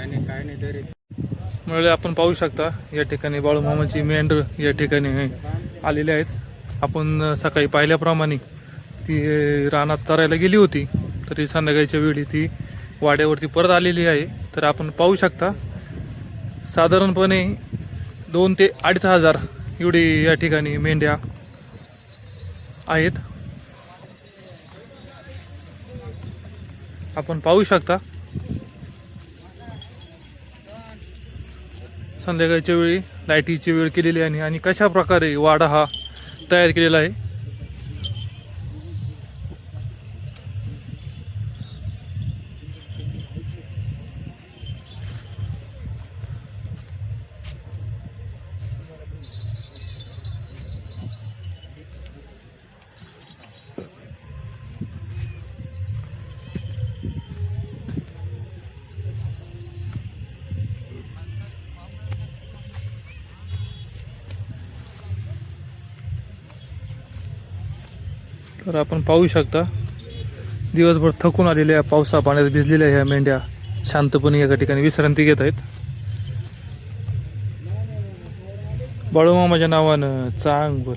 काय नाही तरी म्हणजे आपण पाहू शकता या ठिकाणी बाळूमामाची मेंढर या ठिकाणी आलेली आहेत। आपण सकाळी पाहिल्याप्रमाणे ती रानात चरायला गेली होती, तरी संध्याकाळच्या वेळी ती वाड्यावरती परत आलेली आहे। तर आपण पाहू शकता साधारणपणे 2 ते 2.5 हजार एवढी या ठिकाणी मेंढ्या आहेत। आपण पाहू शकता संध्याकाळच्या वेळी लाईटीची वेळ केलेली आहे आणि कशा प्रकारे वाडा हा तयार केलेला आहे। तर आपण पाहू शकता दिवसभर थकून आलेल्या पावसा पाण्यात भिजलेल्या ह्या मेंढ्या शांतपणे एका ठिकाणी विश्रांती घेत आहेत। बाळूमामाच्या नावानं चांग बोल।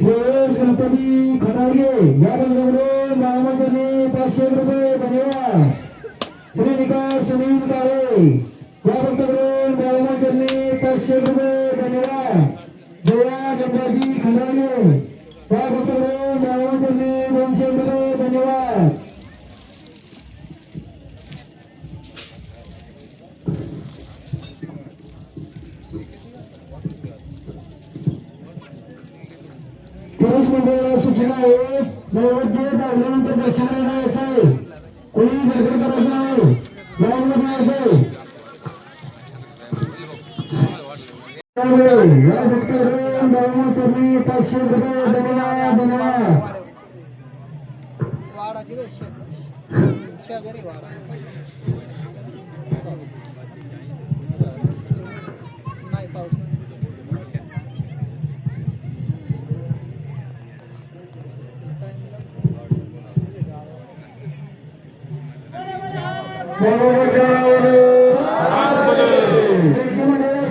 श्रेयस गणपती खटागे या बंधूकडून बाळामांनी 500 रुपये धन्यवाद. श्री निकास सुनील काळे या बंधूकडून बाळामांनी 500 रुपये धन्यवाद. जया गणपती खटागे या बंधूकडून बाळामांनी 200 रुपये धन्यवाद. पुरुष मंडळाला सूचना आहे नैवेद्य दाखवल्यानंतर दर्शनाला जायचं आहे. कोणी गर्दी करायचं नाही. लाईनमध्ये यायचं. या भक्तांकडून बाळामांनी 500 रुपये धन्यवाद. धन्यवाद.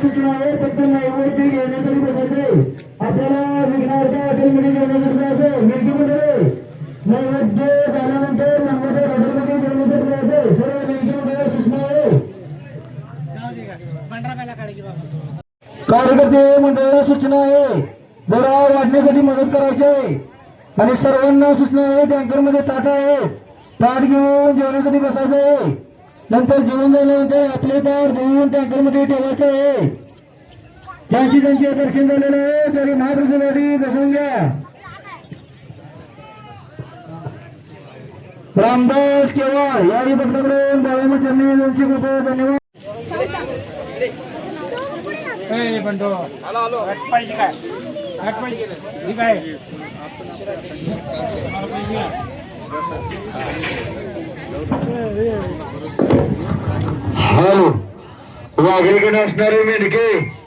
सूचना आहे फक्त नैवेद्य घेण्यासाठी बसायचे. आपल्याला विघ्नार्थ हॉटेलमध्ये जेवण्यासाठी जायचं. मिरची मंडळी नैवेद्य झाल्यानंतर नर्मदा हॉटेलमध्ये जेवण्यासाठी जायचं. सर्व मिरची मंडळी सूचना आहे. कार्यकर्ते मंडळाला सूचना आहे जरा वाढण्यासाठी मदत करायची आहे. आणि सर्वांना सूचना आहे टँकरमध्ये ताट आहे. ताट घेऊन जेवण्यासाठी बसायचं आहे. नंतर जेवण झाल्यानंतर आपले ताट धुवून टँकरमध्ये ठेवायचं आहे. ज्यांची दर्शन झालेलं आहे तरी महाप्रसादासाठी बसवून घ्या. रामदास केवळ याही भक्ताकडून बाळामांनी 200 रुपये धन्यवाद. हॅलो वाघेकडे असणारे मेंढके